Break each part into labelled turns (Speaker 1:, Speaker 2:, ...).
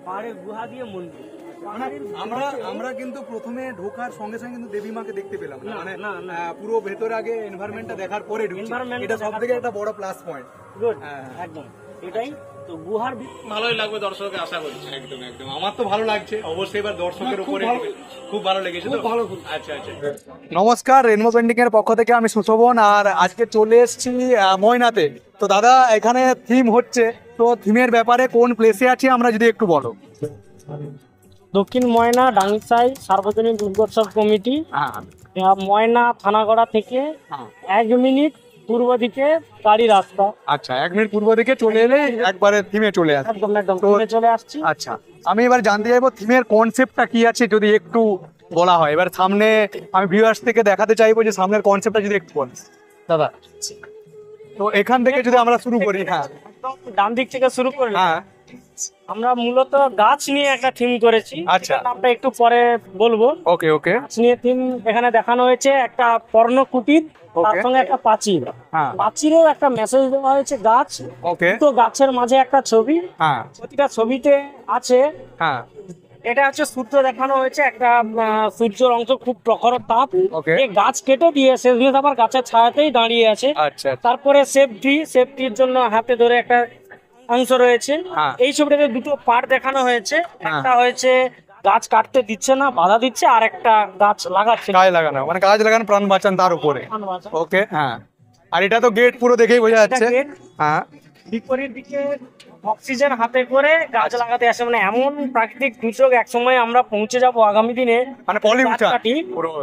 Speaker 1: পাহাড়ের গুহা দিয়ে মন্দির।
Speaker 2: আমরা কিন্তু প্রথমে ঢোকার সঙ্গে সঙ্গে কিন্তু দেবী মাকে দেখতে পেলাম না, মানে পুরো ভেতরে আগে এনভায়রনমেন্টটা দেখার পরে ঢুকছি, এটা সবথেকে একটা বড় প্লাস পয়েন্ট।
Speaker 1: গুড, একদম এটাই তো গুহার
Speaker 2: ভালোই লাগবে দর্শককে আশা করছি। একদম একদম, আমার তো ভালো লাগছে অবশ্যই, এবার দর্শকের উপরে খুব ভালো লেগেছে তো। আচ্ছা আচ্ছা, নমস্কার, রেনবো পেন্টিং এর পক্ষ থেকে আমি সুশোভন, আর আজকে চলে এসেছি ময়নাতে। তো দাদা এখানে থিম হচ্ছে, তো থিমের ব্যাপারে কোন প্লেসে আছি আমরা যদি একটু বলো।
Speaker 1: দক্ষিণ ময়না ডাঙ্গিসাই সার্বজনীন দুর্গোৎসব কমিটি, ময়না থানাগড়া থেকে 1 মিনিট পূর্ব দিকে গাড়ি রাস্তা।
Speaker 2: আচ্ছা, 1 মিনিট পূর্ব দিকে চলে এলে একবারে থিমে চলে আসবে।
Speaker 1: একদম একদম থিমে চলে আসছি।
Speaker 2: আচ্ছা, আমি এবার জানতে চাইবো থিমের কনসেপ্টটা কি আছে যদি একটু বলা হয়। এবার সামনে আমি ভিউয়ার্স থেকে দেখাতে চাইবো যে সামনের কনসেপ্টটা যদি একটু বলেন দাদা। তো এখান থেকে যদি আমরা শুরু করি। হ্যাঁ,
Speaker 1: একদম ডান দিক থেকে শুরু করি।
Speaker 2: হ্যাঁ,
Speaker 1: আমরা মূলত গাছ নিয়ে একটা থিম করেছি।
Speaker 2: আচ্ছা,
Speaker 1: নামটা একটু পরে বলবো।
Speaker 2: ওকে ওকে।
Speaker 1: গাছ নিয়ে থিম এখানে দেখানো হয়েছে, একটা পর্ণকুটির, তার সঙ্গে একটা প্রাচীর। প্রাচীরেও একটা মেসেজ দেওয়া হয়েছে গাছ,
Speaker 2: ওকে।
Speaker 1: তো গাছের মাঝে একটা ছবি,
Speaker 2: হ্যাঁ,
Speaker 1: প্রতিটা ছবিতে আছে।
Speaker 2: হ্যাঁ,
Speaker 1: এটা হচ্ছে সূর্য দেখানো হয়েছে, একটা সূর্যের অংশ খুব প্রখর তাপ,
Speaker 2: ওকে।
Speaker 1: এই গাছ কেটে দিয়ে শেষমেশ আবার গাছের ছায়াতেই দাঁড়িয়ে আছে।
Speaker 2: আচ্ছা,
Speaker 1: তারপরে সেফটির জন্য হাতে ধরে একটা অংশ রয়েছে। এই ছবিটাতে দুটো পার্ট দেখানো হয়েছে, একটা হয়েছে গাছ কাটতে দিচ্ছে না, বাধা দিচ্ছে, আর একটা গাছ লাগাচ্ছে,
Speaker 2: গাছ লাগানো, মানে গাছ লাগানো প্রাণ বাঁচান তার উপরে। ওকে, হ্যাঁ। আর এটা তো গেট পুরো দেখেই বোঝা যাচ্ছে। হ্যাঁ,
Speaker 1: বিপরীত দিকে অক্সিজেন হাতে করে গাছ লাগাতে আসে, মানে এমন প্রাকৃতিক দুর্যোগ একসময় আমরা পৌঁছে যাব আগামী দিনে, মানে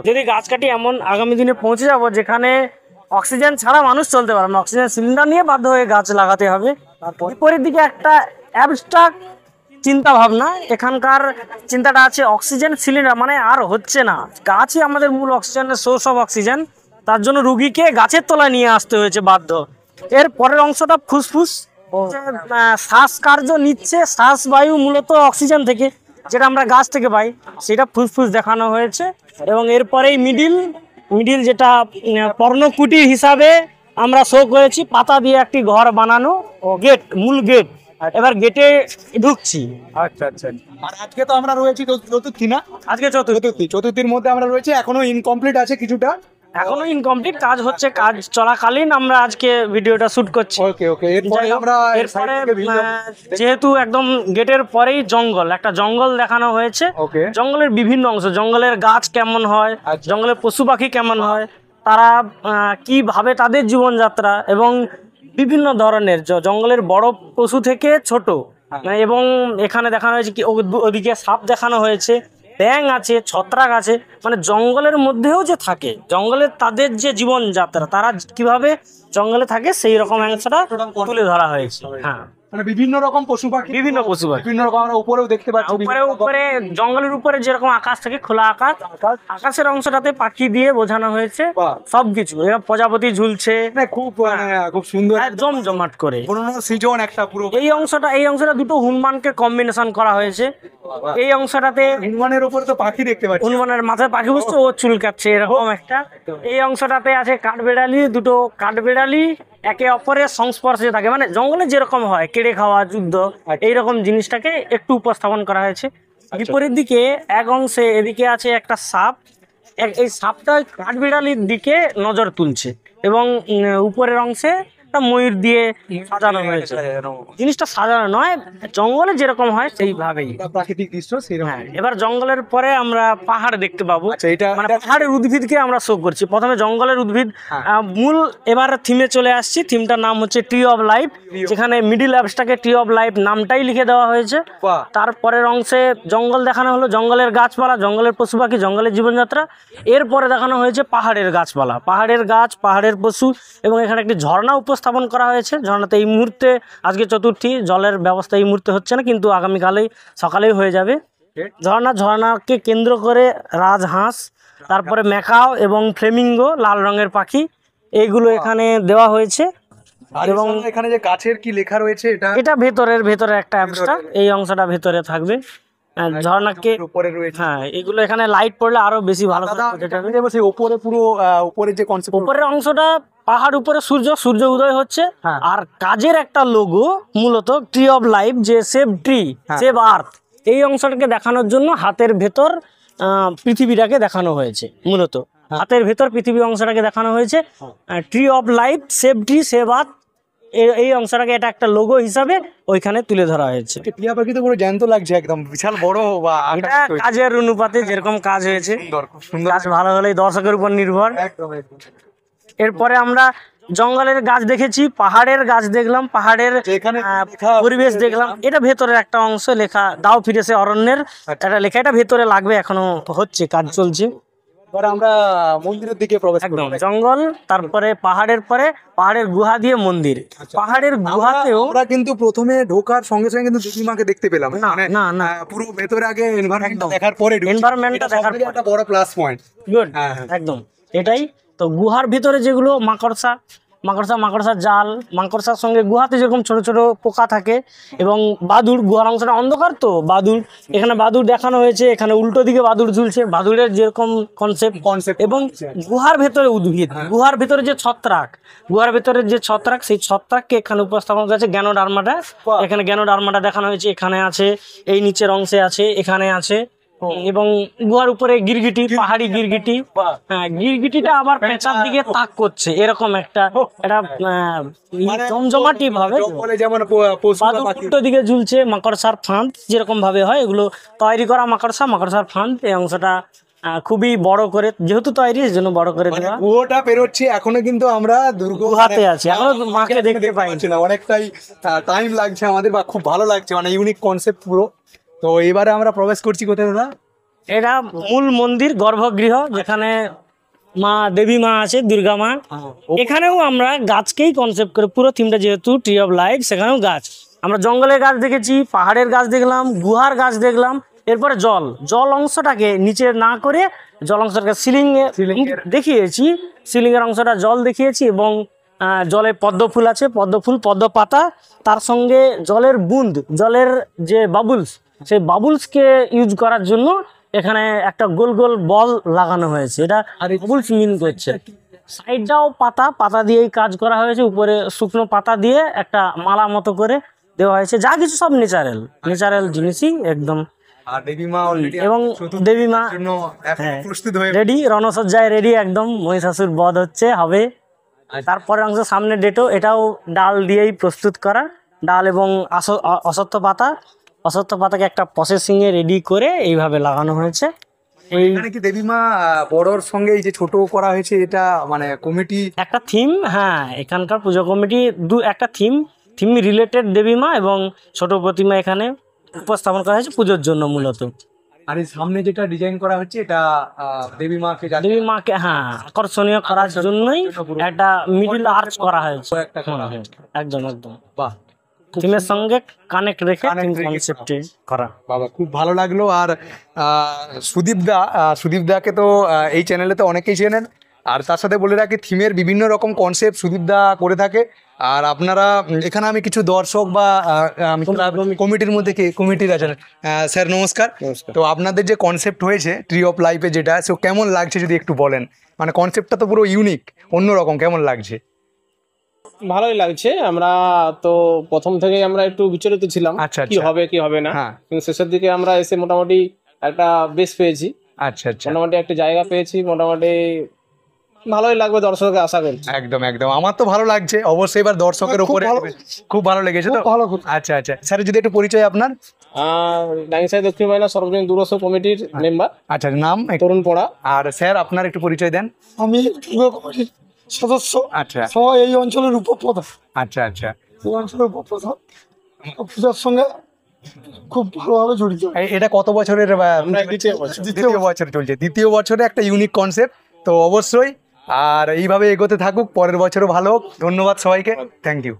Speaker 1: যদি গাছ কাটি এমন আগামী দিনে পৌঁছে যাব যেখানে অক্সিজেন ছাড়া মানুষ চলতে পারবে না, অক্সিজেন সিলিন্ডার নিয়ে বাধ্য হয়ে গাছ লাগাতে হবে। বিপরীত দিকে একটা অ্যাবস্ট্রাক্ট চিন্তা ভাবনা, এখানকার চিন্তাটা আছে অক্সিজেন সিলিন্ডার মানে আর হচ্ছে না, গাছই আমাদের মূল অক্সিজেনের সোর্স অফ অক্সিজেন, তার জন্য রুগীকে গাছের তলায় নিয়ে আসতে হয়েছে বাধ্য। এর পরের অংশটা ফুসফুস, শ্বাস কার্য নিচ্ছে, শ্বাস বায়ু মূলত অক্সিজেন থেকে, যেটা আমরা গাছ থেকে পাই, সেটা ফুসফুস দেখানো হয়েছে। এবং এরপরেই মিডিল যেটা পর্ণকুটির হিসাবে আমরা শো করেছি, পাতা দিয়ে একটি ঘর বানানো, গেট, মূল গেট। এবার গেটে ঢুকছি।
Speaker 2: আচ্ছা আচ্ছা। আর আজকে তো আমরা রয়েছি চতুর্থী না?
Speaker 1: আজকে
Speaker 2: চতুর্থীর মধ্যে আমরা রয়েছি, এখনো ইনকমপ্লিট আছে কিছুটা,
Speaker 1: এখনো ইনকমপ্লিট কাজ হচ্ছে, কাজ চলাকালীন আমরা আজকে ভিডিওটা শুট করছি।
Speaker 2: ওকে ওকে। এরপরে
Speaker 1: যেহেতু একদম গেটের পরেই জঙ্গল, একটা জঙ্গল দেখানো হয়েছে, জঙ্গলের বিভিন্ন অংশ, জঙ্গলের গাছ কেমন হয়, জঙ্গলের পশু পাখি কেমন হয়, তারা কিভাবে তাদের জীবনযাত্রা, এবং বিভিন্ন ধরনের জঙ্গলের বড় পশু থেকে ছোট, এবং এখানে দেখানো হয়েছে কি ওদিকে সাপ দেখানো হয়েছে, ব্যাঙ আছে, ছত্রাক আছে, মানে জঙ্গলের মধ্যেও যে থাকে, জঙ্গলের তাদের যে জীবনযাত্রা, তারা কিভাবে জঙ্গলে থাকে সেই রকম অংশটা তুলে ধরা হয়েছে। হ্যাঁ,
Speaker 2: মানে বিভিন্ন রকম পশু পাখি,
Speaker 1: বিভিন্ন
Speaker 2: রকম আমরা উপরেও দেখতে পাচ্ছি,
Speaker 1: উপরে জঙ্গলের উপরে যেরকম আকাশ থাকে, খোলা আকাশ, আকাশের অংশটাতে পাখি দিয়ে বোঝানো হয়েছে সবকিছু। এবার প্রজাপতি ঝুলছে,
Speaker 2: খুব সুন্দর,
Speaker 1: একদম জমাট করে
Speaker 2: সিজন একটা পুরো।
Speaker 1: এই অংশটা দুটো হনুমানকে কম্বিনেশন করা হয়েছে। এই অংশটাতে
Speaker 2: হনুমানের উপরে তো পাখি দেখতে পাচ্ছি,
Speaker 1: হনুমানের মাথায় পাখি বসছে, ও চুলকাচ্ছে এরকম একটা। এই অংশটাতে আছে কাঠবেড়ালি, দুটো কাঠবেড়ালি একে অপরের সংস্পর্শে থাকে, মানে জঙ্গলে যেরকম হয় কেড়ে খাওয়া, যুদ্ধ, এইরকম জিনিসটাকে একটু উপস্থাপন করা হয়েছে। বিপরীত দিকে এক অংশে এদিকে আছে একটা সাপ, এই সাপটা কাঠবিড়ালির দিকে নজর তুলছে, এবং উপরের অংশে একটা ময়ূর দিয়ে সাজানো হয়েছে। জিনিসটা সাজানো নয়, জঙ্গলে যেরকম হয় সেইভাবেই
Speaker 2: প্রাকৃতিক দৃশ্য।
Speaker 1: এবার জঙ্গলের পরে আমরা পাহাড় দেখতে পাবো, মানে পাহাড়ের উদ্ভিদকে আমরা শো করছি। প্রথমে জঙ্গলের উদ্ভিদ মূল, এবার থিমে চলে আসছি। থিমটার নাম হচ্ছে ট্রি অফ লাইফ, যেখানে মিডিল অ্যাবস্ট্রাক্টে ট্রি অফ লাইফ নামটাই লিখে দেওয়া হয়েছে। তারপরের অংশে জঙ্গল দেখানো হলো, জঙ্গলের গাছপালা, জঙ্গলের পশু পাখি, জঙ্গলের জীবনযাত্রা। এরপরে দেখানো হয়েছে পাহাড়ের গাছপালা, পাহাড়ের গাছ, পাহাড়ের পশু, এবং এখানে একটি ঝর্ণা উপস্থাপন করা হয়েছে। ঝর্ণাতে এই মুহূর্তে, আজকে চতুর্থী, জলের ব্যবস্থা এই মুহূর্তে হচ্ছে না, কিন্তু আগামীকালেই সকালেই হয়ে যাবে। ঝর্ণাকে কেন্দ্র করে রাজহাঁস, তারপরে ম্যাকাও এবং ফ্লেমিঙ্গো, লাল রঙের পাখি, এইগুলো এখানে দেওয়া হয়েছে।
Speaker 2: এবং এখানে যে গাছের কি লেখা রয়েছে,
Speaker 1: এটা ভেতরে একটা অ্যাবস্ট্রাক্ট, এই অংশটা ভেতরে থাকবে। ঝর্ণাকে উপরে রয়েছে, হ্যাঁ, এগুলো এখানে লাইট পড়লে আরো বেশি ভালো হবে।
Speaker 2: উপরে পুরো উপরে যে কনসেপ্ট,
Speaker 1: উপরের অংশটা পাহাড়, উপরে সূর্য উদয় হচ্ছে, আর কাজের একটা লোগো মূলত ট্রি অফ লাইফ, যে সেভ ট্রি সেভ আর্থ, এই অংশটাকে দেখানোর জন্য হাতের ভেতর পৃথিবীটাকে দেখানো হয়েছে। মূলত হাতের ভেতর পৃথিবী অংশটাকে দেখানো হয়েছে। Tree of life, save tree save earth, এই অংশটাকে এটা একটা লোগো হিসাবে ওইখানে তুলে ধরা হয়েছে।
Speaker 2: টিয়া পাখি তো পুরো জ্যান্ত লাগছে, একদম বিশাল বড় বা
Speaker 1: এটা কাজের অনুপাতে যেরকম কাজ হয়েছে,
Speaker 2: সুন্দর
Speaker 1: কাজ ভালো হলেই দর্শকের উপর নির্ভর।
Speaker 2: একদম একদম।
Speaker 1: এরপরে আমরা জঙ্গলের গাছ দেখেছি, পাহাড়ের গাছ দেখলাম, পাহাড়ের
Speaker 2: এখানে
Speaker 1: পরিবেশ দেখলাম। এটা ভেতরের একটা অংশ লেখা, দাও ফিরেছে অরণ্যের একটা লেখা, এটা ভেতরে লাগবে, এখনো হচ্ছে, কাজ চলছে।
Speaker 2: এবার আমরা মন্দিরের দিকে প্রবেশ
Speaker 1: একদম
Speaker 2: করব।
Speaker 1: জঙ্গল, তারপরে পাহাড়ের পরে পাহাড়ের গুহা দিয়ে মন্দির। পাহাড়ের গুহাতেও
Speaker 2: আমরা কিন্তু প্রথমে ঢোকার সঙ্গে সঙ্গে কিন্তু দেবীমাকে দেখতে পেলাম
Speaker 1: না,
Speaker 2: মানে,
Speaker 1: না, না।
Speaker 2: পুরো ভেতরে আগে এনভায়রনমেন্ট দেখার পরে ঢুকছি।
Speaker 1: এনভায়রনমেন্টটা
Speaker 2: এটা
Speaker 1: দেখার
Speaker 2: সবথেকে
Speaker 1: পরে।
Speaker 2: একটা বড় প্লাস পয়েন্ট।
Speaker 1: গুড,
Speaker 2: হ্যাঁ, হ্যাঁ।
Speaker 1: একদম এটাই তো। গুহার ভিতরে যেগুলো মাকড়সা, মাকড়সার জাল, মাকড়সার সঙ্গে গুহাতে যেরকম ছোট ছোট পোকা থাকে, এবং বাদুড়, গুহার অংশটা অন্ধকার তো বাদুড়, এখানে বাদুড় দেখানো হয়েছে, এখানে উল্টো দিকে বাদুড় ঝুলছে, বাদুড়ের যেরকম কনসেপ্ট, এবং গুহার ভেতরে উদ্ভিদ, গুহার ভেতরে যে ছত্রাক, গুহার ভেতরে যে ছত্রাক, সেই ছত্রাককে এখানে উপস্থাপন করেছে জ্ঞানোডার্মাটা। এখানে জ্ঞানোডার্মাটা দেখানো হয়েছে, এখানে আছে, এই নিচের অংশে আছে, এখানে আছে, এবং গুহার উপরে গিরগিটি, পাহাড়ি গিরগিটি। হ্যাঁ, গিরগিটিটা আবার পেঁচার দিকে তাক করছে, এরকম একটা জমজমাটি ভাবে।
Speaker 2: জঙ্গলে যেমন পশু বা পাখি।
Speaker 1: উল্টো দিকে ঝুলছে মাকড়সার ফাঁদ, যেরকম ভাবে হয় এগুলো তৈরি করা মাকড়সার ফাঁদ। এই অংশটা খুবই বড় করে, যেহেতু তৈরি এই জন্য বড় করে দেওয়া।
Speaker 2: গুহাটা পেরোচ্ছি, এখনো কিন্তু আমরা
Speaker 1: গুহাতে আছি, এখনো মাকে দেখতে পাইনি।
Speaker 2: না, অনেকটাই টাইম লাগছে আমাদের, বা খুব ভালো লাগছে, মানে ইউনিক কনসেপ্ট পুরো। তো এবারে আমরা প্রবেশ করছি কোথায় দাদা?
Speaker 1: এটা মূল মন্দির, গর্ভগৃহ, যেখানে মা দেবী মা আছে, দুর্গা মা। এখানেও আমরা গাছকেই কনসেপ্ট করে, পুরো থিমটা যেহেতু ট্রি অফ লাইফ, সেখানেও গাছ। আমরা জঙ্গলের গাছ দেখেছি, পাহাড়ের গাছ দেখলাম, গুহার গাছ দেখলাম। এরপরে জল অংশটাকে নিচে না করে জল অংশটাকে সিলিং দেখিয়েছি, সিলিং এর অংশটা জল দেখিয়েছি, এবং জলে পদ্ম ফুল আছে, পদ্ম পাতা, তার সঙ্গে জলের বুঁদ, জলের যে বাবুলস, সেই বাবুলসকে ইউজ করার জন্য এখানে একটা গোল গোল বল লাগানো হয়েছে, এটা বাবুলস মিন করছে। সাইডটাও পাতা দিয়েই কাজ করা হয়েছে, উপরে শুকনো পাতা দিয়ে একটা মালা মতো করে দেওয়া হয়েছে। যা কিছু সব ন্যাচারাল জিনিসই একদম।
Speaker 2: আর দেবীমা অলরেডি,
Speaker 1: এবং দেবীমা
Speaker 2: প্রস্তুত হয়ে
Speaker 1: রেডি, রণসজ্জায় রেডি একদম, মহিষাসুর বধ হবে। তারপরে অংশ সামনে ডেটো, এটাও ডাল দিয়েই প্রস্তুত করা, ডাল এবং অশ্বত্থ পাতাকে একটা প্রসেসিং এ রেডি করে এইভাবে লাগানো হয়েছে।
Speaker 2: এখানে কি দেবীমা বড়র সঙ্গে এই যে ছোট করা হয়েছে, এটা মানে কমিটি
Speaker 1: একটা থিম, হ্যাঁ, এখানকার পুজো কমিটি একটা থিম রিলেটেড দেবীমা এবং ছোট প্রতিমা এখানে উপস্থাপন করা হয়েছে পুজোর জন্য মূলত।
Speaker 2: আর এই সামনে যেটা ডিজাইন করা হচ্ছে, এটা
Speaker 1: দেবীমাকে হ্যাঁ আকর্ষণীয় করার জন্যই একটা মিডল আর্চ করা হয়েছে, একদম
Speaker 2: বাহ,
Speaker 1: থিমের সঙ্গে কানেক্ট রেখে কনসেপ্টে করা।
Speaker 2: বাবা খুব ভালো লাগলো। আর সুদীপ দাকে তো এই চ্যানেলে তো অনেকেই চেনেন, আর তার সাথে বলে রাখি থিমের বিভিন্ন রকম কনসেপ্ট সুদীপ দা করে থাকে। আর আপনারা এখানে আমি কিছু দর্শক বা কমিটির মধ্যে কমিটির আছেন, স্যার নমস্কার। তো আপনাদের যে কনসেপ্ট হয়েছে ট্রি অফ লাইফে, যেটা সো কেমন লাগছে যদি একটু বলেন, মানে কনসেপ্টটা তো পুরো ইউনিক, অন্যরকম, কেমন লাগছে?
Speaker 3: ভালোই লাগছে। আমরা তো প্রথম থেকে আমরা একটু বিচলিত ছিলাম,
Speaker 2: আচ্ছা,
Speaker 3: কি হবে কি হবে না, কিন্তু শেষের দিকে আমরা এসে মোটামুটি একটা বেশ পেয়েছি।
Speaker 2: আচ্ছা,
Speaker 3: মোটামুটি একটা জায়গা পেয়েছি, মোটামুটি ভালোই লাগবে, দর্শককে আশা করছি।
Speaker 2: একদম আমার তো ভালো লাগছে, অবশ্যই এবার দর্শকের উপরে খুব ভালো লেগেছে তো। আচ্ছা, স্যার যদি একটু পরিচয় আপনার।
Speaker 3: ডাইংসাই দক্ষিণ বাংলা সর্বজনীন দূরস্থ কমিটির মেম্বার।
Speaker 2: আচ্ছা, নাম
Speaker 3: তরুণ পড়া।
Speaker 2: আর স্যার আপনার একটু পরিচয় দেন।
Speaker 4: আমি কমিটির সদস্য,
Speaker 2: আচ্ছা,
Speaker 4: সবাই এই অঞ্চলের উপপ্রধান।
Speaker 2: আচ্ছা,
Speaker 4: এই অঞ্চলের উপপ্রধান, পূজার সঙ্গে খুব ভালোভাবে জড়িত।
Speaker 2: এটা কত বছরের? দ্বিতীয় বছর চলছে, দ্বিতীয় বছরে একটা ইউনিক কনসেপ্ট, তো অবশ্যই আর এইভাবে এগোতে থাকুক, পরের বছরও ভালো হোক। ধন্যবাদ সবাইকে, থ্যাংক ইউ।